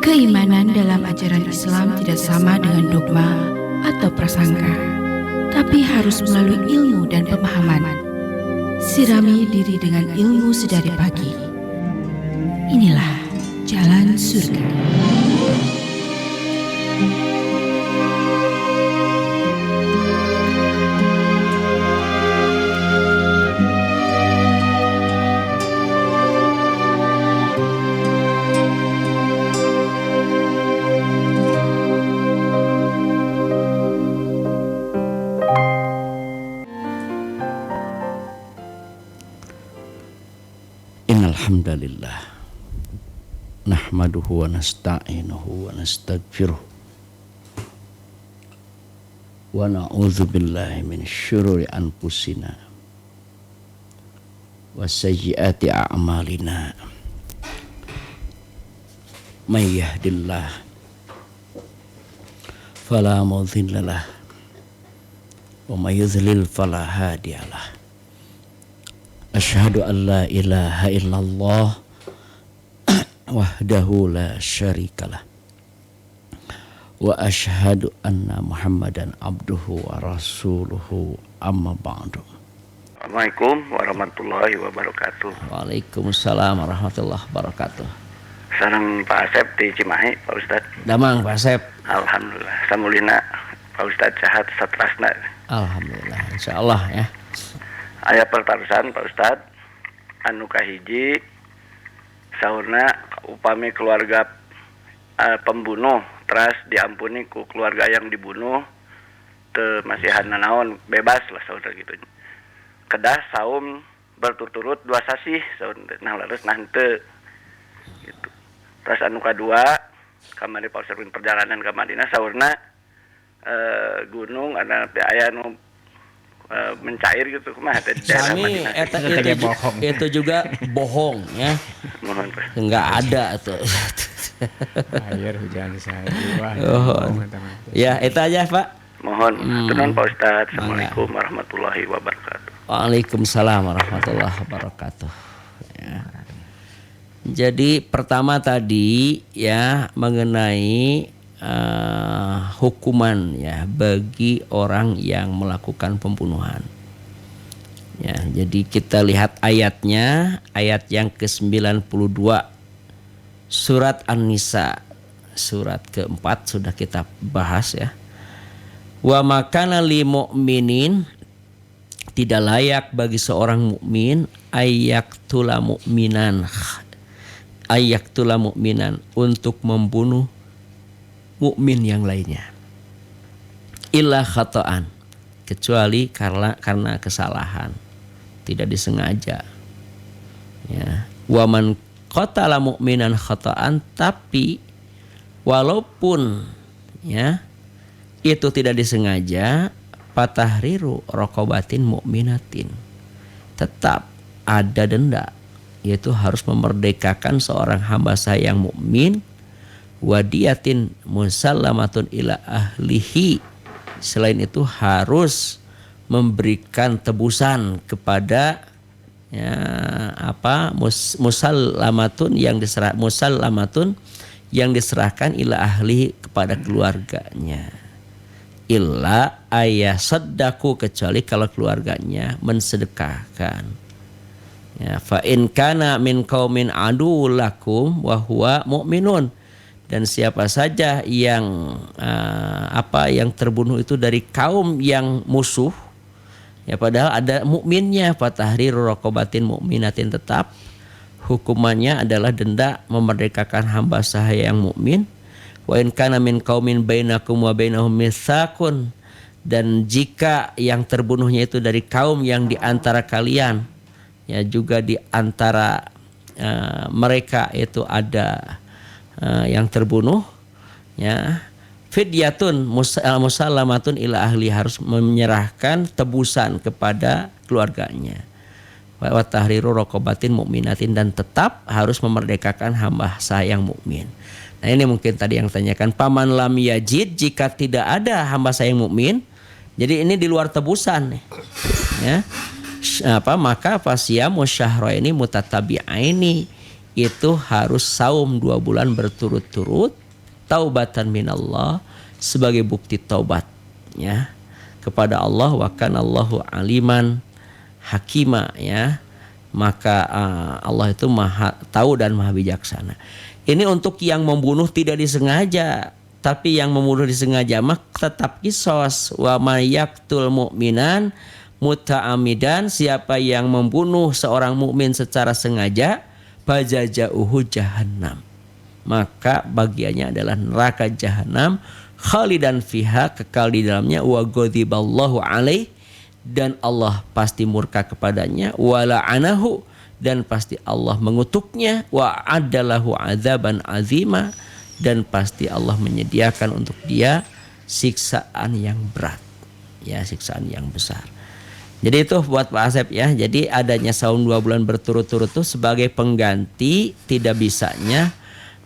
Keimanan dalam ajaran Islam tidak sama dengan dogma atau prasangka, tapi harus melalui ilmu dan pemahaman. Sirami diri dengan ilmu sedari pagi. Inilah jalan surga. Alhamdulillah nahmaduhu wa nasta'inuhu wa nastaghfiruh wa na'udzu billahi min syururi anfusina wa sayyiati a'malina may yahdillah fala mudhillalah wa may yudhlil fala hadiyalah. Asyhadu an la ilaha illallah wahdahu la syarikalah wa asyhadu anna Muhammadan abduhu wa rasuluhu amma ba'du. Assalamualaikum warahmatullahi wabarakatuh. Waalaikumsalam warahmatullahi wabarakatuh. Sareng Pak Asep di Cimahi, Pak Ustad. Damang Pak Asep. Alhamdulillah. Samulina Pak Ustad sehat satrasna. Alhamdulillah, insyaallah ya. Aya pertarusan Pak Ustad anu kahiji saurna upami keluarga pembunuh teras diampuni ku keluarga yang dibunuh teu masihan nanaon bebas lah saudara gitu. Kedah saum berturut-turut dua sasih saudara nah leres nah henteu gitu. Terus anu kadua kamari Pak Ustad perjalanan ka Madinah saurna gunung ada aya anu mencair gitu kumaha teh daerah Madinah. Itu juga bohong ya. Mohon Pak. Enggak ada tuh. Air hujan saya. Ya, itu aja Pak. Mohon tenun Pak Ustaz. Assalamualaikum warahmatullahi wabarakatuh. Waalaikumsalam warahmatullahi wabarakatuh. Ya. Jadi pertama tadi ya mengenai hukuman ya bagi orang yang melakukan pembunuhan. Ya, jadi kita lihat ayatnya, ayat yang ke-92 surat An-Nisa, surat keempat sudah kita bahas ya. Wa makana lil mu'minin, tidak layak bagi seorang mukmin ayyaktula mu'minan untuk membunuh mukmin yang lainnya, illa khata'an, kecuali karena kesalahan, tidak disengaja. Ya, wa man qatala mu'minan khata'an, tapi walaupun ya itu tidak disengaja, fatahriru raqabatin mu'minatin, tetap ada denda, yaitu harus memerdekakan seorang hamba sahaya yang mukmin, wadiyatin musallamatun ila ahlihi, selain itu harus memberikan tebusan kepada musallamatun yang diserahkan ila ahlihi, kepada keluarganya, illa ayasaddaku, kecuali kalau keluarganya mensedekahkan. Ya, fa in kana min qaumin adu lakum wa huwa mu'minun, dan siapa saja yang yang terbunuh itu dari kaum yang musuh, ya padahal ada mukminnya, fatahriru raqabatin mu'minatin, tetap hukumannya adalah denda memerdekakan hamba sahaya yang mukmin. Wa in kana min qaumin bainakum wa bainahum mitsaqun, dan jika yang terbunuhnya itu dari kaum yang di antara kalian, ya juga di antara mereka itu ada yang terbunuh, ya fidyatun musallamatun ila ahli, harus menyerahkan tebusan kepada keluarganya, wa tahriru raqabatin mu'minatin, dan tetap harus memerdekakan hamba sahaya yang mukmin. Nah ini mungkin tadi yang tanyakan, paman lam yajid, jika tidak ada hamba sahaya yang mukmin, jadi ini di luar tebusan nih, ya maka fasyamu syahraini mutatabi'aini, itu harus saum 2 bulan berturut-turut taubatan minallah sebagai bukti taubatnya kepada Allah, wa kana Allahu aliman hakima ya. Maka Allah itu maha tahu dan maha bijaksana. Ini untuk yang membunuh tidak disengaja, tapi yang membunuh disengaja mah tetap kisos. Wa may yaqtul mu'minan muta'amidan, siapa yang membunuh seorang mukmin secara sengaja, fajazauhu jahannam, maka bagiannya adalah neraka jahanam, khalidan fiha, kekal di dalamnya, wa ghadiballahu alaih, dan Allah pasti murka kepadanya, wa la'anahu, dan pasti Allah mengutuknya, wa addalahu adzaban azima, dan pasti Allah menyediakan untuk dia siksaan yang berat, ya, siksaan yang besar. Jadi itu buat Pak Asep ya. Jadi adanya saum 2 bulan berturut-turut itu sebagai pengganti tidak bisanya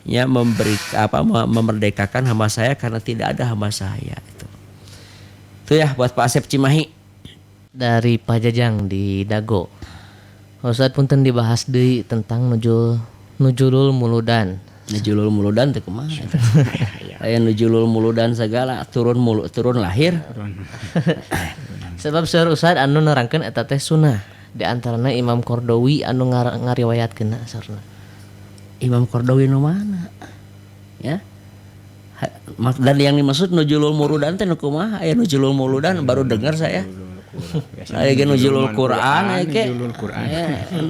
ya memerdekakan hamba saya karena tidak ada hamba saya itu. Itu ya buat Pak Asep Cimahi. Dari Pak Jajang di Dago. Ustaz punten dibahas deui tentang nujulul muludan. Nujulul muludan teh kumaha eta? Aya nujulul muludan segala turun lahir. Sebab seueur Ustaz anu nerangkeun eta teh sunnah. Di antarana Imam Qardawi anu ngariwayatkeun asarna. Imam Qardawi nu mana? Ya. Dan yang dimaksud nujulul muludan teh nu kumaha? Aya nujulul muludan baru dengar saya. Aya ge nujulul Quran aya ge.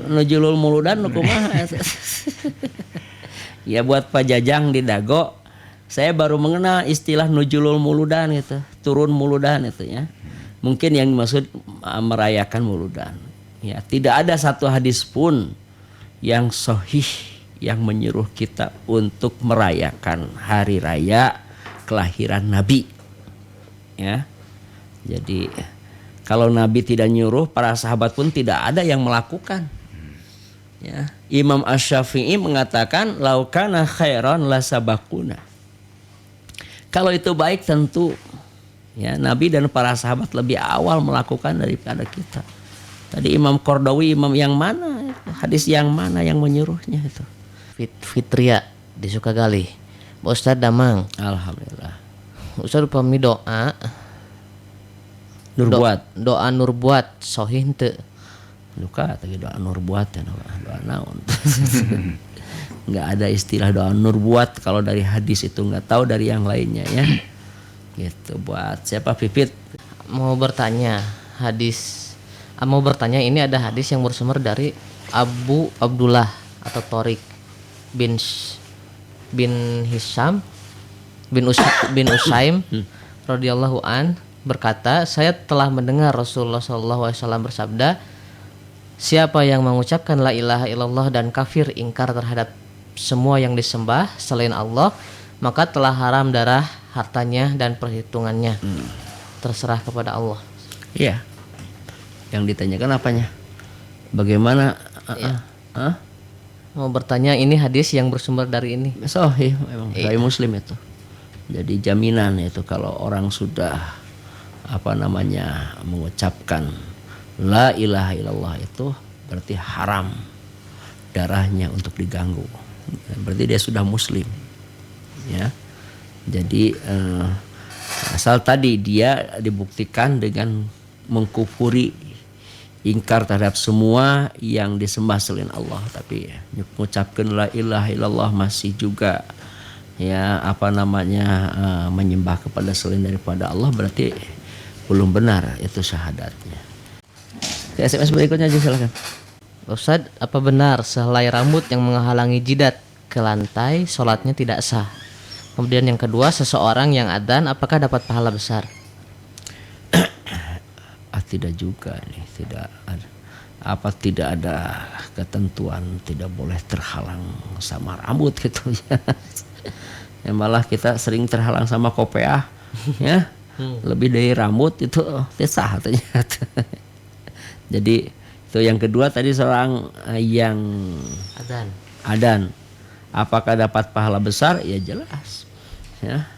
Nujulul muludan nu kumaha? Ya buat Pak Jajang di Dago, saya baru mengenal istilah nujulul muludan gitu, turun muludan itu ya. Mungkin yang dimaksud merayakan muludan. Ya, tidak ada satu hadis pun yang sahih yang menyuruh kita untuk merayakan hari raya kelahiran Nabi. Ya. Jadi kalau Nabi tidak nyuruh, para sahabat pun tidak ada yang melakukan. Ya. Imam Asy-Syafi'i mengatakan laukana khairan lasabaquna. Kalau itu baik tentu ya Nabi dan para sahabat lebih awal melakukan daripada kita. Tadi Imam Qardawi, imam yang mana? Hadis yang mana yang menyuruhnya itu? Fitria di Sukagali. Ustaz Damang. Alhamdulillah. Ustaz upami doa doa nur buat sahih teu? Luka tadi doa nur buat ya doa naon. Enggak ada istilah doa nur buat kalau dari hadis itu, enggak tahu dari yang lainnya ya. Gitu buat siapa Pipit? Mau bertanya ini ada hadis yang bersumber dari Abu Abdullah atau Tariq bin Hisham bin Usaim radhiyallahu an berkata, saya telah mendengar Rasulullah SAW bersabda, siapa yang mengucapkan la ilaha illallah dan kafir ingkar terhadap semua yang disembah selain Allah, maka telah haram darah, hartanya dan perhitungannya. Terserah kepada Allah. Iya. Yang ditanyakan apanya? Bagaimana? Mau bertanya, ini hadis yang bersumber dari ini. Sahih memang Sahih Muslim itu. Jadi jaminan itu kalau orang sudah mengucapkan la ilaha illallah itu berarti haram darahnya untuk diganggu. Berarti dia sudah muslim. Ya. Jadi asal tadi dia dibuktikan dengan mengkufuri, ingkar terhadap semua yang disembah selain Allah, tapi mengucapkan la ilaha illallah masih juga menyembah kepada selain daripada Allah, berarti belum benar itu syahadatnya. SMS berikutnya aja silakan. Ustaz, apa benar sehelai rambut yang menghalangi jidat ke lantai sholatnya tidak sah? Kemudian yang kedua, seseorang yang adzan apakah dapat pahala besar? Tidak juga nih, tidak ada ketentuan tidak boleh terhalang sama rambut gitu ya. Ya malah kita sering terhalang sama kopeah ya. Lebih dari rambut itu sah ternyata. Jadi itu yang kedua tadi seorang yang adzan apakah dapat pahala besar? Ya jelas ya.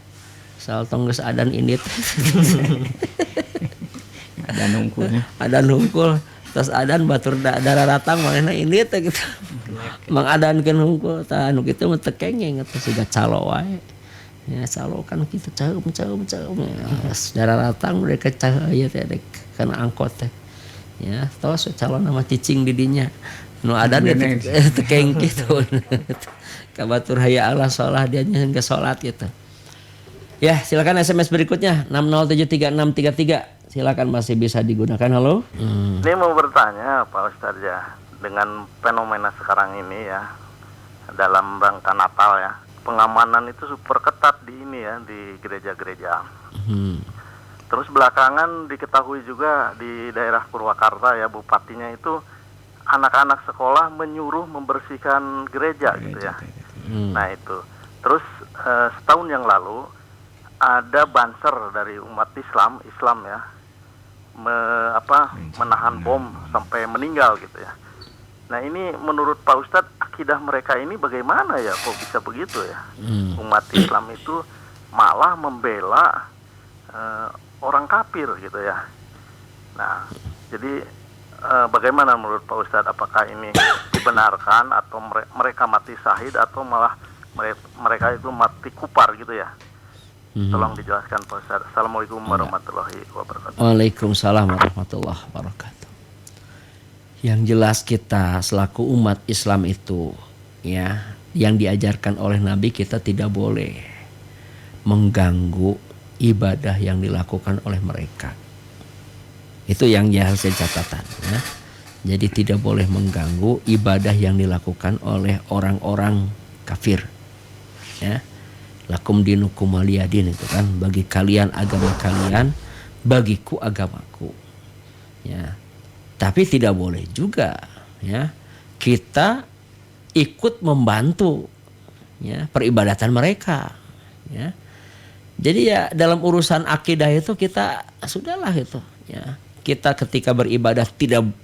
Soal tongges adzan ini ada nungkul terus adzan batur darah ratang manehna ini teh gitu. Mengadankeun hungkul tah anu kitu mah teu kengeng atuh siga calo wae. Ya calo kan kitu caheum. Saudara datang mereka cahaya teh dek kana angkot teh. Ya, tos calon nama cicing di dinya. Nu adan teu kengeng kitu. Kabatur hayya Allah sholat dia hingga sholat gitu. Ya, silakan SMS berikutnya 6073633. Silakan masih bisa digunakan. Halo. Ini mau bertanya Pak Ustadz ya, dengan fenomena sekarang ini ya, dalam rangka Natal ya, pengamanan itu super ketat di ini ya, di gereja-gereja. Terus belakangan diketahui juga di daerah Purwakarta ya, bupatinya itu anak-anak sekolah menyuruh membersihkan gereja gitu ya. Nah itu. Terus setahun yang lalu ada banser dari umat Islam ya, menahan bom sampai meninggal gitu ya. Nah ini menurut Pak Ustadz, akidah mereka ini bagaimana ya, kok bisa begitu ya? Umat Islam itu malah membela orang kafir gitu ya. Nah jadi bagaimana menurut Pak Ustadz, apakah ini dibenarkan atau mereka mati syahid atau malah mereka itu mati kupar gitu ya? Tolong dijelaskan Pak Ustadz. Assalamualaikum warahmatullahi wabarakatuh. Waalaikumsalam warahmatullahi wabarakatuh. Yang jelas kita selaku umat Islam itu ya, yang diajarkan oleh Nabi, kita tidak boleh mengganggu ibadah yang dilakukan oleh mereka. Itu yang harus jadi catatan ya. Jadi tidak boleh mengganggu ibadah yang dilakukan oleh orang-orang kafir. Ya. Lakum dinukum waliyadin, itu kan, bagi kalian agama kalian, bagiku agamaku. Ya. Tapi tidak boleh juga ya kita ikut membantu ya peribadatan mereka ya. Jadi ya dalam urusan akidah itu kita sudahlah itu ya. Kita ketika beribadah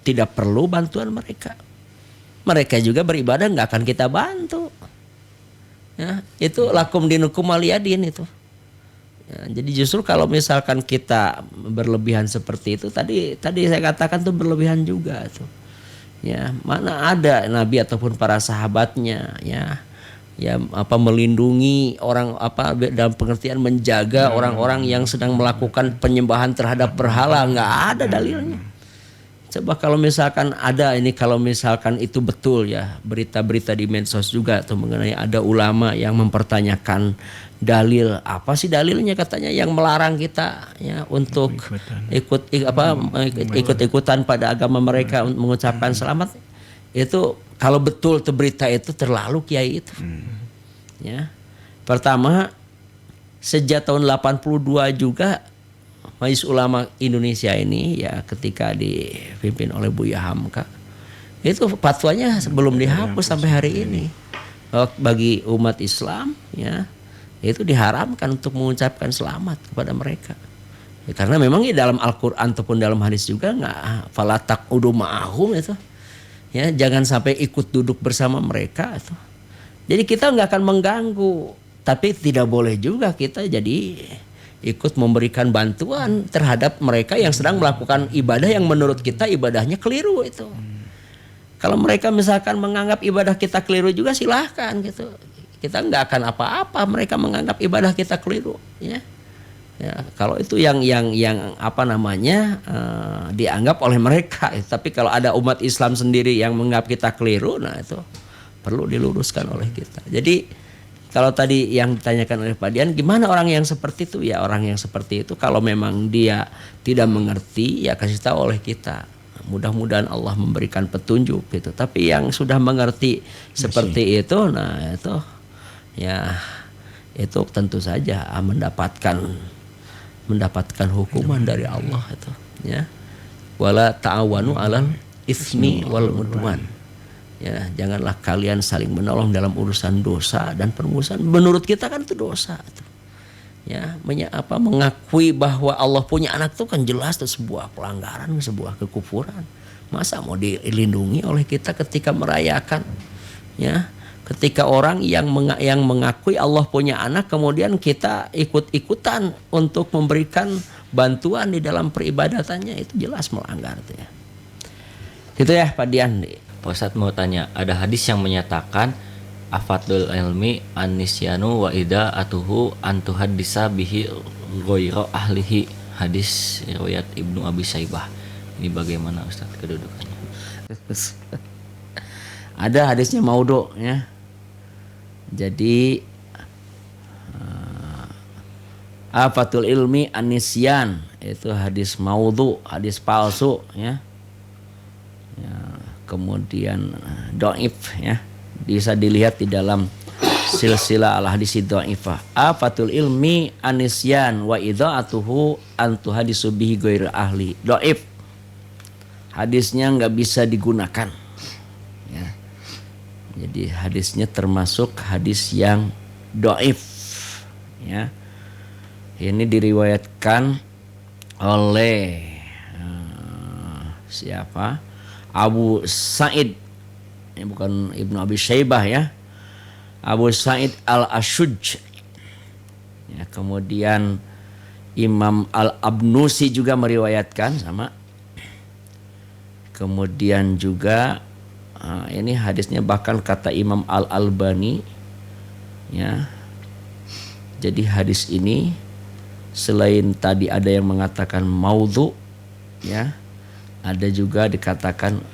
tidak perlu bantuan mereka. Mereka juga beribadah nggak akan kita bantu. Ya, itu lakum dinukum waliyadin itu. Ya, jadi justru kalau misalkan kita berlebihan seperti itu, tadi saya katakan tuh berlebihan juga tuh. Ya, mana ada Nabi ataupun para sahabatnya ya melindungi orang dalam pengertian menjaga orang-orang yang sedang melakukan penyembahan terhadap berhala, nggak ada dalilnya. Coba kalau misalkan ada ini, kalau misalkan itu betul ya, berita-berita di medsos juga tuh mengenai ada ulama yang mempertanyakan dalil, apa sih dalilnya katanya yang melarang kita ya untuk ikut-ikutan pada agama mereka untuk mengucapkan selamat. Itu kalau betul tuh berita itu terlalu kiai itu. Ya. Pertama, sejak tahun 82 juga Majelis Ulama Indonesia ini ya, ketika dipimpin oleh Buya Hamka, itu fatwanya belum dihapus sampai hari ini. Bagi umat Islam ya, itu diharamkan untuk mengucapkan selamat kepada mereka. Ya, karena memang ya dalam Al-Qur'an ataupun dalam hadis juga nggak falatak udu ma'ahum itu. Ya, jangan sampai ikut duduk bersama mereka itu. Jadi kita nggak akan mengganggu, tapi tidak boleh juga kita jadi ikut memberikan bantuan terhadap mereka yang sedang melakukan ibadah yang menurut kita ibadahnya keliru itu. Kalau mereka misalkan menganggap ibadah kita keliru juga silahkan gitu. Kita nggak akan apa-apa mereka menganggap ibadah kita keliru ya. Ya, kalau itu yang dianggap oleh mereka. Tapi kalau ada umat Islam sendiri yang menganggap kita keliru, nah itu perlu diluruskan oleh kita. Jadi kalau tadi yang ditanyakan oleh Pak Dian, gimana orang yang seperti itu? Ya orang yang seperti itu kalau memang dia tidak mengerti, ya kasih tahu oleh kita. Mudah-mudahan Allah memberikan petunjuk gitu. Tapi yang sudah mengerti seperti itu, nah itu ya itu tentu saja mendapatkan hukuman dari Allah itu. Ya, wala ta'awanu 'alal itsmi wal 'udwan. Ya, janganlah kalian saling menolong dalam urusan dosa dan permusuhan. Menurut kita kan itu dosa. Ya, mengakui bahwa Allah punya anak itu kan jelas itu sebuah pelanggaran, sebuah kekufuran. Masa mau dilindungi oleh kita ketika merayakan? Ya, ketika orang yang mengakui Allah punya anak kemudian kita ikut-ikutan untuk memberikan bantuan di dalam peribadatannya, itu jelas melanggar itu ya. Gitu ya Pak Dian. Pak Ustadz mau tanya, ada hadis yang menyatakan afadul ilmi anisyanu wa ida atuhu antuhadisa bihi ghoiro ahlihi, hadis riwayat Ibnu Abi Syaibah. Ini bagaimana Ustadz kedudukannya? Ada hadisnya maudhu ya. Jadi afatul ilmi anisyan itu hadis maudhu, hadis palsu ya. Kemudian dhaif ya, bisa dilihat di dalam silsilah al hadis dhaifah. Afatul ilmi anisyan wa idha'atuhu antu hadisu bihi ghairi ahli. Dhaif, hadisnya nggak bisa digunakan ya. Jadi hadisnya termasuk hadis yang dhaif ya. Ini diriwayatkan oleh siapa? Abu Sa'id, ini bukan Ibnu Abi Syaibah ya, Abu Sa'id al-Ashudj ya, kemudian Imam al-Abnusi juga meriwayatkan sama, kemudian juga ini hadisnya bahkan kata Imam al-Albani ya. Jadi hadis ini selain tadi ada yang mengatakan maudhu ya, ada juga dikatakan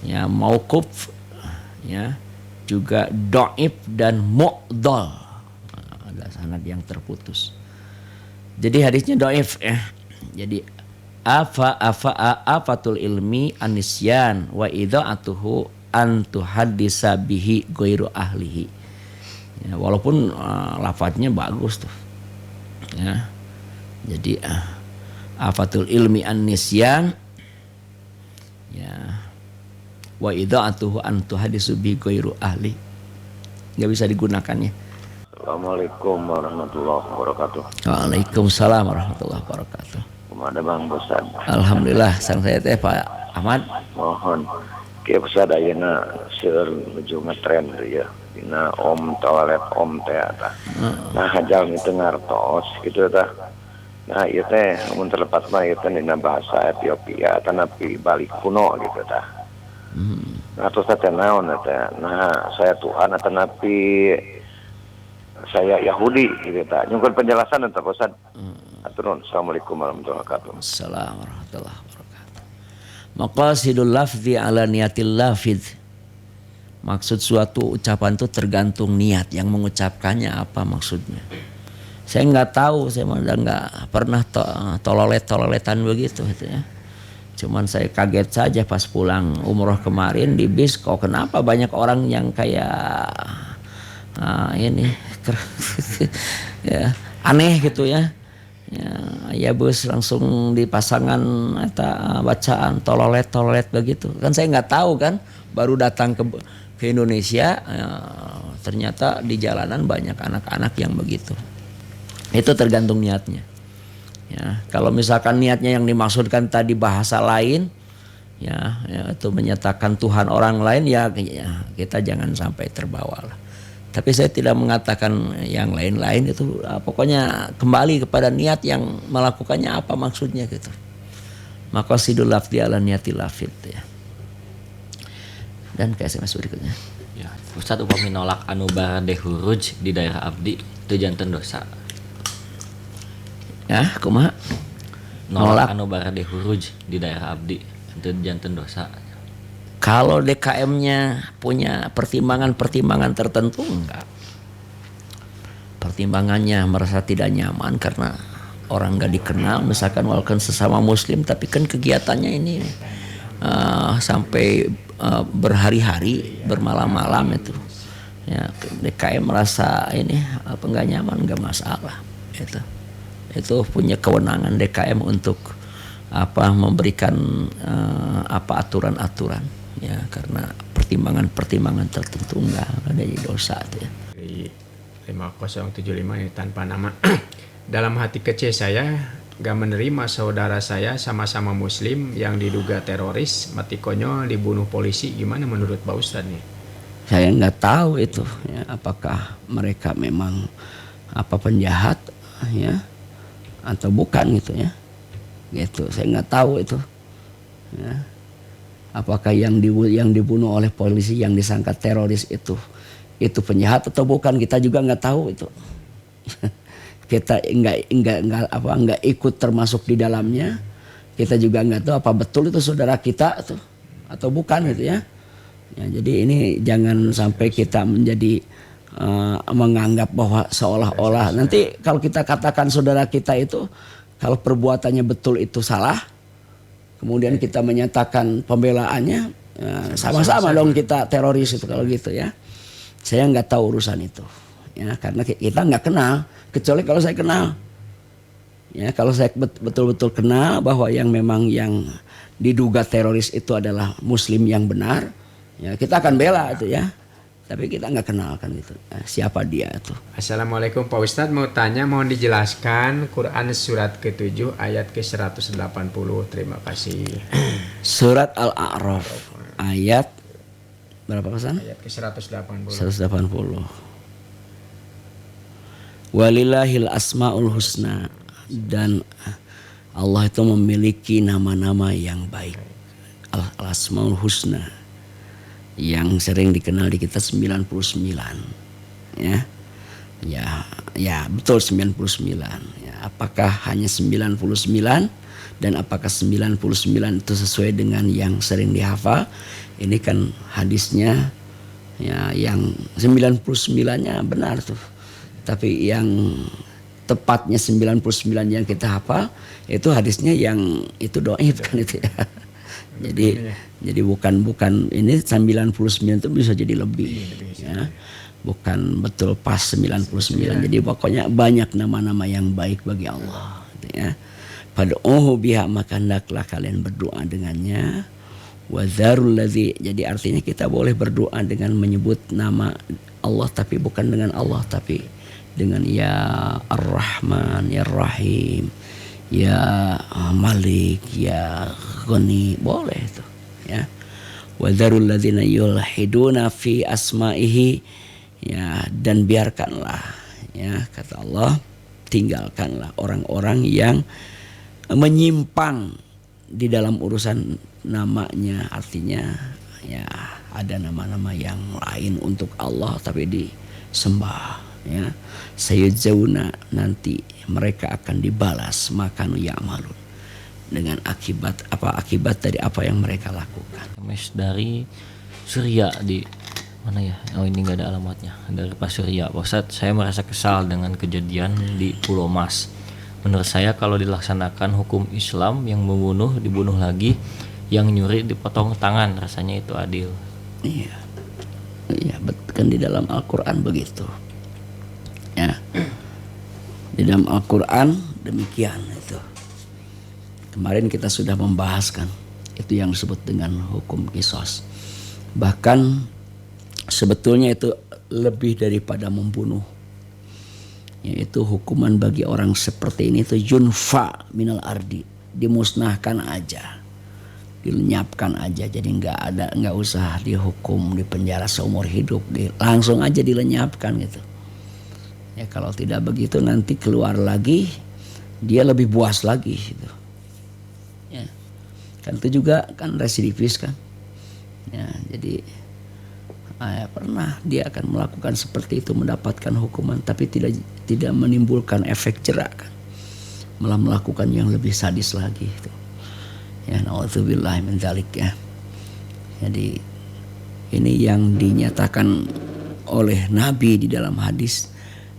ya mauquf ya, juga dhaif dan mu'dhal, ada sanad yang terputus. Jadi hadisnya dhaif ya. Jadi afatul ilmi anisyan wa idha'atuhu antu hadisa bihi ghairu ahlihi ya, walaupun lafadznya bagus tuh ya. Jadi afatul ilmi anisyan ya wa idha'atuhu antu hadisu bi ghairu ahli, nggak bisa digunakannya. Assalamualaikum warahmatullahi wabarakatuh. Waalaikumsalam warahmatullahi wabarakatuh. Ada Bang Ustad. Alhamdulillah, sang saya teh Pak Ahmad. Mohon ke Ustad ayeuna seueur nuju ngetren ya dina toilet teh tah. Nah hajal itu ngartos gitu tah. Nah ieu teh mun terlepas mah ieu teh dina bahasa Ethiopia tanapi Bali kuno gitu tah. Nah terus teh naon teh? Nah saya Tuhan tanapi saya Yahudi gitu tah. Nyungkeun penjelasan teh Ustaz. Aturun. Assalamualaikum warahmatullahi wabarakatuh. Assalamualaikum warahmatullahi wabarakatuh. Maqasidul lafzi ala niyatil lafidz. Maksud suatu ucapan itu tergantung niat yang mengucapkannya apa maksudnya. Saya nggak tahu, saya udah nggak pernah tololetan begitu gitu ya. Cuman saya kaget saja pas pulang umroh kemarin di bis, kok kenapa banyak orang yang kayak ini ya, aneh gitu ya. Ya bus langsung dipasangan bacaan tololet begitu. Kan saya nggak tahu kan, baru datang ke Indonesia ternyata di jalanan banyak anak-anak yang begitu. Itu tergantung niatnya. Ya, kalau misalkan niatnya yang dimaksudkan tadi bahasa lain, ya itu menyatakan Tuhan orang lain, ya kita jangan sampai terbawa lah. Tapi saya tidak mengatakan yang lain-lain itu, pokoknya kembali kepada niat yang melakukannya apa maksudnya gitu. Maqasidul lafzi ala niyatil lafid ya. Dan ke SMS berikutnya. Ya, Ustadz upami nolak anu barade huruj di daerah abdi itu janten dosa. Ya, kumaha? Nolak anu barade huruj di daerah abdi itu janten dosa. Kalau DKM-nya punya pertimbangan-pertimbangan tertentu, enggak. Pertimbangannya merasa tidak nyaman karena orang enggak dikenal, misalkan walaupun sesama muslim, tapi kan kegiatannya ini sampai berhari-hari, bermalam-malam itu. Ya, DKM merasa ini enggak nyaman, enggak masalah. Itu punya kewenangan DKM untuk memberikan aturan-aturan. Ya, karena pertimbangan-pertimbangan tertentu enggak ada dosa itu ya. Dari 5075 ini tanpa nama. Dalam hati kecil saya gak menerima saudara saya sama-sama muslim yang diduga teroris mati konyol dibunuh polisi. Gimana menurut Pak Ustadz nih? Saya nggak tahu itu ya, apakah mereka memang penjahat ya atau bukan gitu ya. Gitu, saya nggak tahu itu. Ya. Apakah yang dibunuh oleh polisi yang disangka teroris itu penjahat atau bukan, kita juga nggak tahu itu. Kita nggak ikut termasuk di dalamnya. Kita juga nggak tahu apa betul itu saudara kita atau bukan gitu ya. Ya, jadi ini jangan sampai kita menjadi menganggap bahwa seolah-olah nanti kalau kita katakan saudara kita itu kalau perbuatannya betul itu salah, kemudian kita menyatakan pembelaannya, sama-sama dong kita teroris itu kalau gitu ya. Saya nggak tahu urusan itu, ya karena kita nggak kenal. Kecuali kalau saya kenal, ya kalau saya betul-betul kenal bahwa yang memang yang diduga teroris itu adalah Muslim yang benar, ya kita akan bela itu ya. Tapi kita nggak kenal kan gitu. Nah, siapa dia itu? Assalamualaikum Pak Ustadz, mau tanya, mohon dijelaskan Quran surat ke-7 ayat ke-180. Terima kasih. Surat Al-A'raf ayat berapa pesan? Ayat ke-180. 180. Walillahil asmaul husna, dan Allah itu memiliki nama-nama yang baik. Al-asmaul husna yang sering dikenal di kita 99. Ya. Ya, betul 99. Ya, apakah hanya 99 dan apakah 99 itu sesuai dengan yang sering dihafal? Ini kan hadisnya ya yang 99-nya benar tuh. Tapi yang tepatnya 99 yang kita hafal itu hadisnya yang itu dhaif kan itu ya. Jadi bukan ini 99 itu bisa jadi lebih ya. Bukan betul pas 99. Jadi pokoknya banyak nama-nama yang baik bagi Allah gitu ya. Fad'uhu biha, maka hendaklah kalian berdoa dengannya. Wa dzarul ladzi, jadi artinya kita boleh berdoa dengan menyebut nama Allah tapi bukan dengan Allah, tapi dengan ya Ar-Rahman, ya Rahim, ya Malik, ya Ghani, boleh itu ya. Wa dzarul ladzina yulhiduna fi asma'ihi, ya, dan biarkanlah ya kata Allah, tinggalkanlah orang-orang yang menyimpang di dalam urusan namanya. Artinya ya ada nama-nama yang lain untuk Allah tapi disembah ya. Sayajzauna, nanti mereka akan dibalas makanu ya'malun, dengan akibat dari apa yang mereka lakukan. Mes dari Surya di mana ya? Oh, ini nggak ada alamatnya. Dari Pak Surya, Pak Ustadz, saya merasa kesal dengan kejadian di Pulau Mas. Menurut saya kalau dilaksanakan hukum Islam, yang membunuh dibunuh lagi, yang nyuri dipotong tangan, rasanya itu adil. Iya, kan di dalam Al-Quran begitu. Ya, di dalam Al-Quran demikian itu. Kemarin kita sudah membahaskan itu yang disebut dengan hukum qisas. Bahkan sebetulnya itu lebih daripada membunuh. Yaitu hukuman bagi orang seperti ini itu yunfa minal ardi, dimusnahkan aja, dilenyapkan aja. Jadi nggak usah dihukum di penjara seumur hidup, langsung aja dilenyapkan gitu. Ya kalau tidak begitu nanti keluar lagi dia lebih buas lagi gitu. Ya. Kan itu juga kan residivis kan. Ya, jadi pernah dia akan melakukan seperti itu, mendapatkan hukuman tapi tidak menimbulkan efek jerak kan. Malah melakukan yang lebih sadis lagi itu. Ya, na'udzubillah min dzalik ya. Jadi ini yang dinyatakan oleh Nabi di dalam hadis,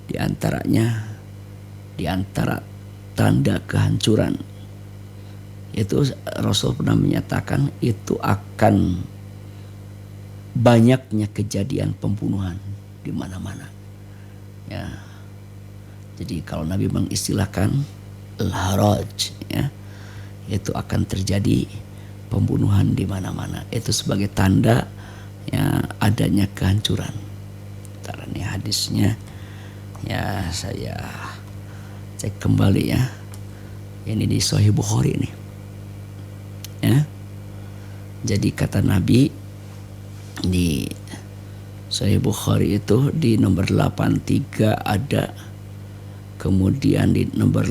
di antara tanda kehancuran itu Rasul pernah menyatakan itu akan banyaknya kejadian pembunuhan di mana-mana. Ya. Jadi kalau Nabi mengistilahkan al-haraj ya, itu akan terjadi pembunuhan di mana-mana. Itu sebagai tanda ya adanya kehancuran. Ntar ini hadisnya ya saya cek kembali ya. Ini di Sahih Bukhari ini. Ya. Jadi kata Nabi di Sahih Bukhari itu di nomor 83 ada, kemudian di nomor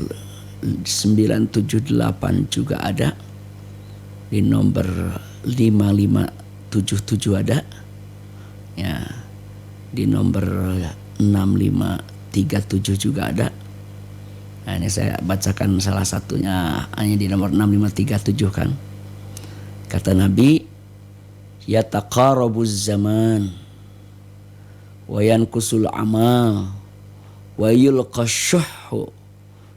978 juga ada, di nomor 5577 ada. Ya. Di nomor 6537 juga ada. Nah, ini saya bacakan salah satunya hanya di nomor 6537 kan. Kata Nabi, yataqarabuz zaman wa yankusul amal wa yulqash syuhhu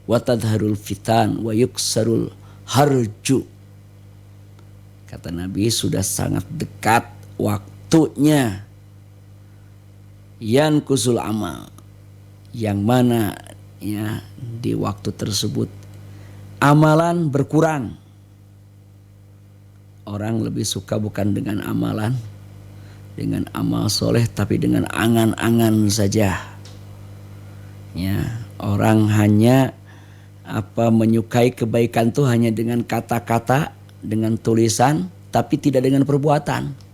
wa tadharul fitan wa yuksarul harju. Kata Nabi, sudah sangat dekat waktunya yankusul amal, yang mana ya di waktu tersebut amalan berkurang. Orang lebih suka bukan dengan amalan, dengan amal soleh, tapi dengan angan-angan saja. Ya, orang hanya menyukai kebaikan itu hanya dengan kata-kata, dengan tulisan, tapi tidak dengan perbuatan.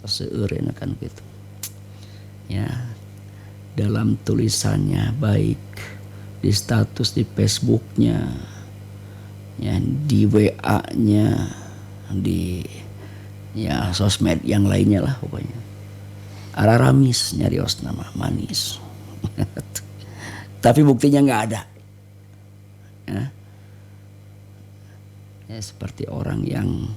Seureun kan gitu. Ya, dalam tulisannya baik, di status di Facebooknya, ya, di WA-nya, di ya sosmed yang lainnya lah pokoknya. Araramis nyarios nama manis. Tapi buktinya nggak ada. Ya. Ya, seperti orang yang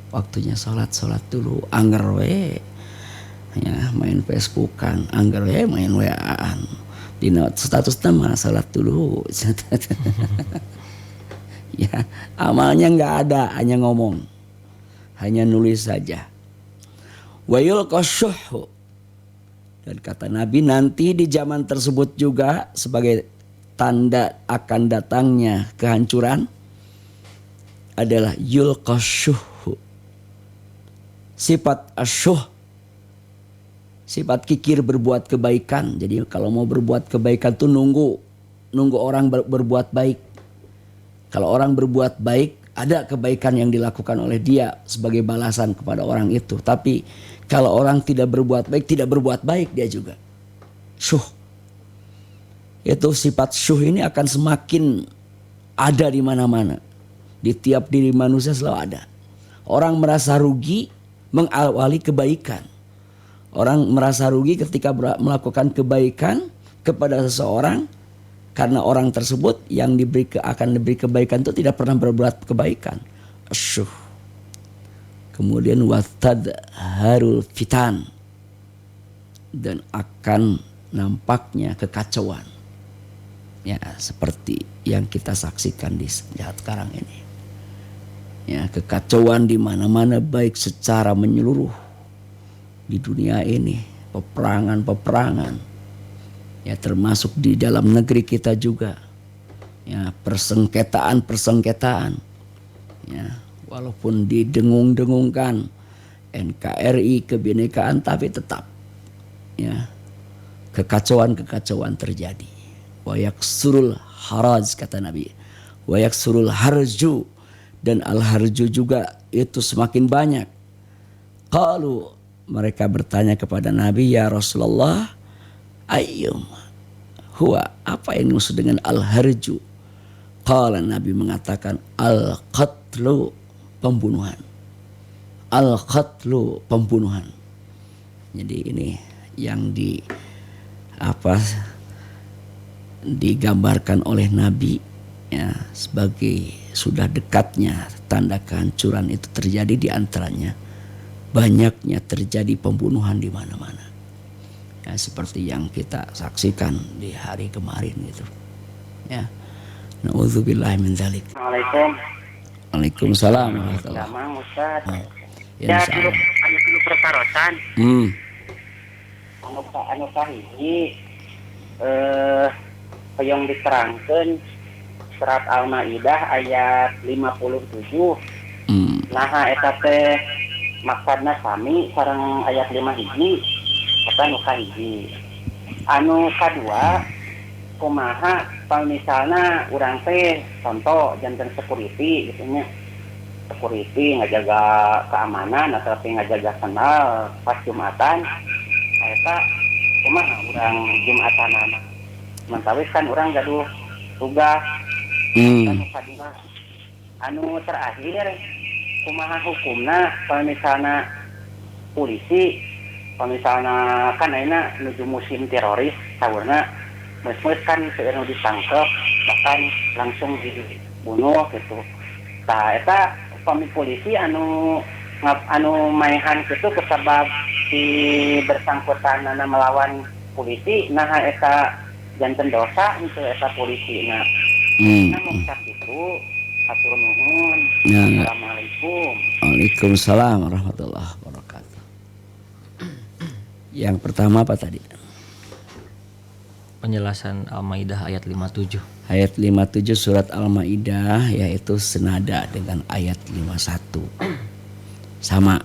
waktunya sholat dulu, angger we, ya main Facebookan, angger we main WA-an. Di status nama salat dulu. Ya, amalnya nggak ada, hanya ngomong, hanya nulis saja. Wayul qasyuh. Dan kata Nabi, nanti di zaman tersebut juga sebagai tanda akan datangnya kehancuran adalah yulqasyuh. Sifat asyuh, sifat kikir berbuat kebaikan. Jadi kalau mau berbuat kebaikan tuh nunggu orang berbuat baik. Kalau orang berbuat baik, ada kebaikan yang dilakukan oleh dia sebagai balasan kepada orang itu. Tapi kalau orang tidak berbuat baik dia juga. Syuh. Itu sifat syuh ini akan semakin ada di mana-mana. Di tiap diri manusia selalu ada. Orang merasa rugi mengawali kebaikan. Orang merasa rugi ketika melakukan kebaikan kepada seseorang, karena orang tersebut yang akan diberi kebaikan itu tidak pernah berbuat kebaikan. Asyuh. Kemudian watadharul fitan, dan akan nampaknya kekacauan. Ya, seperti yang kita saksikan di saat sekarang ini. Ya, kekacauan di mana-mana, baik secara menyeluruh di dunia ini, peperangan. Ya, termasuk di dalam negeri kita juga. Ya, persengketaan. Ya, walaupun didengung-dengungkan NKRI kebinekaan, tapi tetap ya kekacauan terjadi. Wa yaksurul haraj, kata Nabi. Wa yaksurul harju, dan al-harju juga itu semakin banyak. Qalu, mereka bertanya kepada Nabi, ya Rasulullah, ayyum huwa, apa yang maksud dengan al-harju? Qala, Nabi mengatakan, al-qatlu, pembunuhan. Al-qatlu, pembunuhan. Jadi ini yang digambarkan oleh Nabi ya, sebagai sudah dekatnya tanda kehancuran itu terjadi, di antaranya banyaknya terjadi pembunuhan di mana-mana. Ya, seperti yang kita saksikan di hari kemarin gitu. Ya. Nauzubillahi min dzalik. Assalamualaikum. Waalaikumsalam. Sama Ustaz. Ya, dulu pertarosan. Anu kahiji yang diterangkan surat Al-Maidah ayat 57. Nah, eta teh maksudna sami sareng ayat 5 hiji kata nu kahiji. Anu kadua, kumaha kalau misalnya urang teh contoh janten security gitu nya. Security ngajaga keamanan atau ngajaga kenal pas Jumatan. Eta kumaha urang Jumatanana. Mentawis kan urang gaduh tugas Anu kadua, anu terakhir kumaha hukumna kalau misalnya polisi, kalau misalnya kan ayeuna nuju musim teroris saurna mes-mes kan seueur ditangkep bahkan langsung dibunuh gitu. Tah eta pami polisi anu maehan kitu kusabab si bersangkutan melawan polisi, nah eta janten dosa itu eta polisi. Nah, mengcap itu atur nuhun. Assalamualaikum. Waalaikumsalam warahmatullahi wabarakatuh. Yang pertama apa tadi? Penjelasan Al-Maidah ayat 57. Ayat 57 surat Al-Maidah yaitu senada dengan ayat 51. Sama.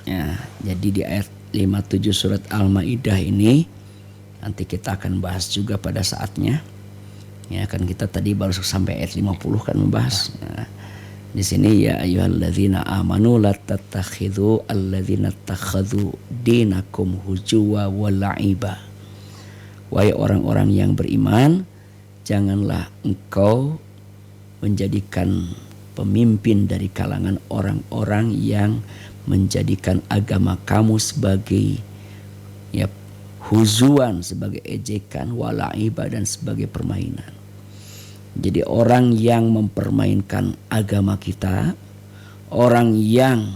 Ya, jadi di ayat 57 surat Al-Maidah ini nanti kita akan bahas juga pada saatnya. Ya kan kita tadi baru sampai ayat 50 kan membahas. Ya. Di sini ya ayyuhalladzina amanu la tattakhidhu alladzina takhadhu dinakum huzwa wa la'iba. Wahai orang-orang yang beriman, janganlah engkau menjadikan pemimpin dari kalangan orang-orang yang menjadikan agama kamu sebagai ya huzuan, sebagai ejekan, walaiba dan sebagai permainan. Jadi orang yang mempermainkan agama kita, orang yang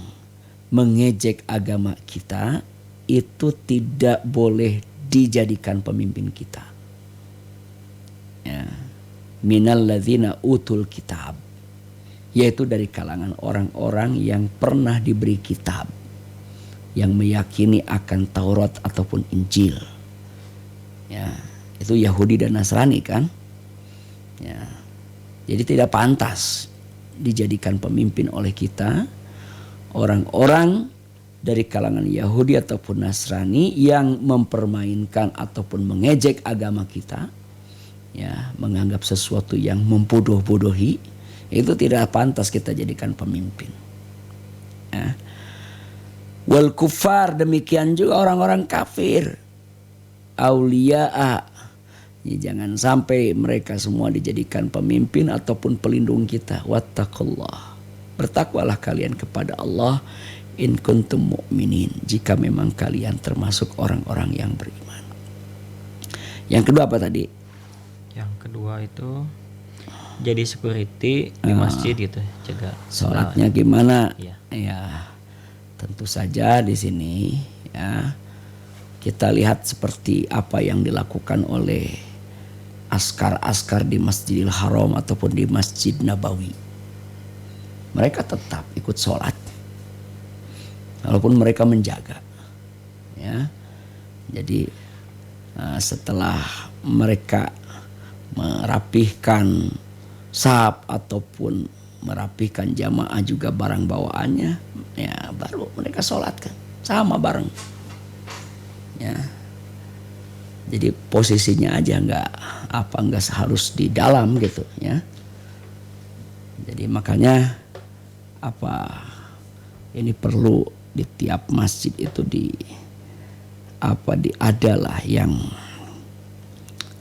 mengejek agama kita, itu tidak boleh dijadikan pemimpin kita. Ya. Minal ladzina utul kitab, yaitu dari kalangan orang-orang yang pernah diberi kitab, yang meyakini akan Taurat ataupun Injil. Ya, itu Yahudi dan Nasrani kan? Ya. Jadi tidak pantas dijadikan pemimpin oleh kita orang-orang dari kalangan Yahudi ataupun Nasrani yang mempermainkan ataupun mengejek agama kita, ya, menganggap sesuatu yang membodoh-bodohi, itu tidak pantas kita jadikan pemimpin. Ya. Wal kufar, demikian juga orang-orang kafir, auliya'a, ya, jangan sampai mereka semua dijadikan pemimpin ataupun pelindung kita. Wattaqullah, bertakwalah kalian kepada Allah, in kuntum mu'minin, jika memang kalian termasuk orang-orang yang beriman. Yang kedua apa tadi? Yang kedua itu jadi security di masjid gitu, jaga sholatnya gimana? Iya. Ya, tentu saja di sini ya kita lihat seperti apa yang dilakukan oleh askar-askar di Masjidil Haram ataupun di Masjid Nabawi. Mereka tetap ikut sholat walaupun mereka menjaga. Ya, jadi setelah mereka merapihkan saf ataupun merapihkan jamaah juga barang bawaannya, ya baru mereka sholatkan sama bareng. Ya, jadi posisinya aja nggak harus di dalam gitu ya. Jadi makanya ini perlu di tiap masjid itu adalah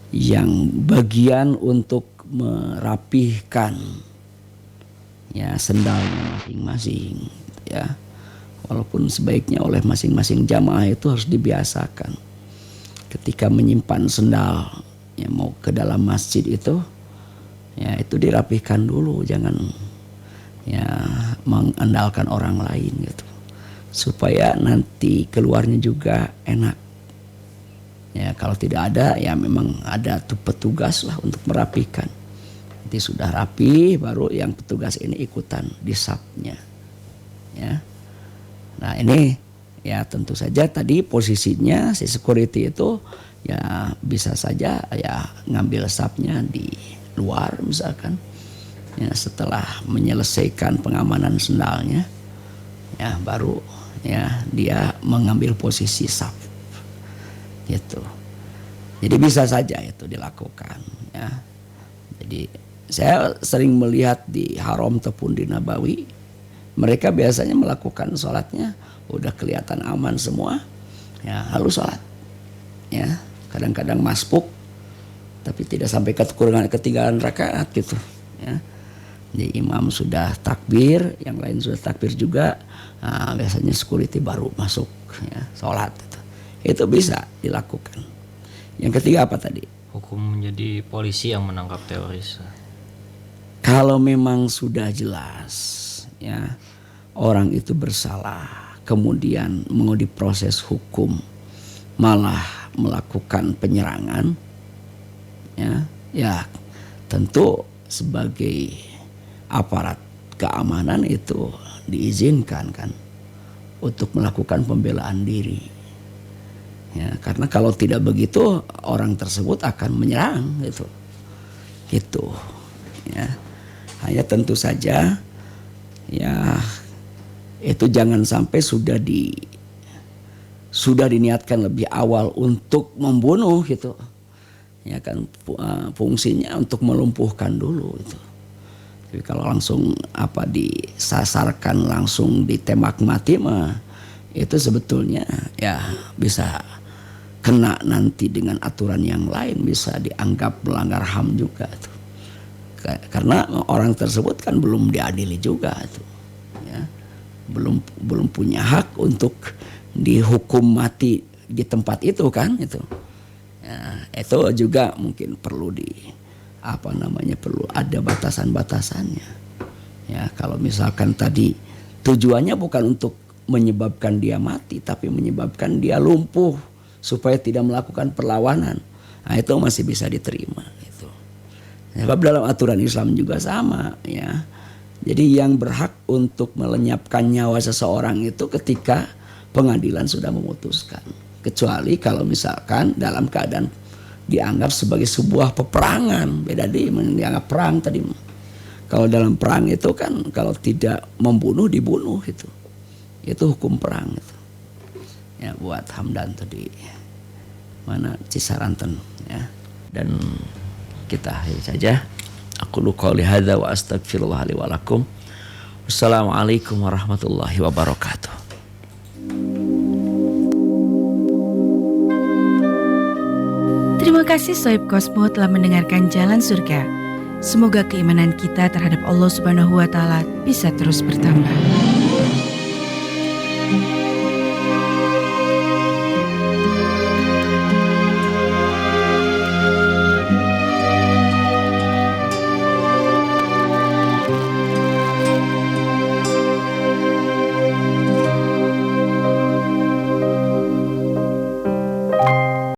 yang bagian untuk merapihkan ya sendalnya masing-masing ya, walaupun sebaiknya oleh masing-masing jamaah itu harus dibiasakan ketika menyimpan sendal ya mau ke dalam masjid itu ya itu dirapihkan dulu, jangan ya mengandalkan orang lain gitu, supaya nanti keluarnya juga enak. Ya kalau tidak ada ya memang ada tuh petugas lah untuk merapikan. Nanti sudah rapi baru yang petugas ini ikutan di sapnya. Ya. Nah ini ya tentu saja tadi posisinya si security itu ya bisa saja ya ngambil sapnya di luar misalkan. Ya setelah menyelesaikan pengamanan sendalnya ya baru ya dia mengambil posisi sap. Gitu. Jadi bisa saja itu dilakukan ya. Jadi saya sering melihat di Haram ataupun di Nabawi, mereka biasanya melakukan sholatnya udah kelihatan aman semua ya, lalu sholat ya, kadang-kadang masbuk tapi tidak sampai ketinggalan rakaat gitu ya. Jadi imam sudah takbir, yang lain sudah takbir juga, biasanya security baru masuk ya, sholat itu bisa dilakukan. Yang ketiga apa tadi? Hukum menjadi polisi yang menangkap teroris. Kalau memang sudah jelas ya orang itu bersalah, kemudian mau diproses hukum malah melakukan penyerangan, ya tentu sebagai aparat keamanan itu diizinkan kan untuk melakukan pembelaan diri. Ya, karena kalau tidak begitu orang tersebut akan menyerang gitu ya. Hanya tentu saja ya itu jangan sampai sudah diniatkan lebih awal untuk membunuh gitu ya kan, fungsinya untuk melumpuhkan dulu itu. Tapi kalau langsung disasarkan, langsung ditembak mati mah itu sebetulnya ya bisa kena nanti dengan aturan yang lain, bisa dianggap melanggar HAM juga tuh. Karena orang tersebut kan belum diadili juga tuh. Ya. Belum punya hak untuk dihukum mati di tempat itu kan itu. Ya, itu juga mungkin perlu perlu ada batasan-batasannya. Ya, kalau misalkan tadi tujuannya bukan untuk menyebabkan dia mati, tapi menyebabkan dia lumpuh supaya tidak melakukan perlawanan. Nah, itu masih bisa diterima gitu. Sebab dalam aturan Islam juga sama ya. Jadi yang berhak untuk melenyapkan nyawa seseorang itu ketika pengadilan sudah memutuskan. Kecuali kalau misalkan dalam keadaan dianggap sebagai sebuah peperangan, beda dianggap perang tadi. Kalau dalam perang itu kan kalau tidak membunuh dibunuh itu hukum perang itu. Ya buat Hamdan tadi mana Cisaranten ya. Dan kita akhiri saja. Aku qouli hadza wa astaghfirullah li wa lakum. Wassalamualaikum warahmatullahi wabarakatuh. Terima kasih Soib Kosmo telah mendengarkan Jalan Surga. Semoga keimanan kita terhadap Allah Subhanahu wa taala bisa terus bertambah.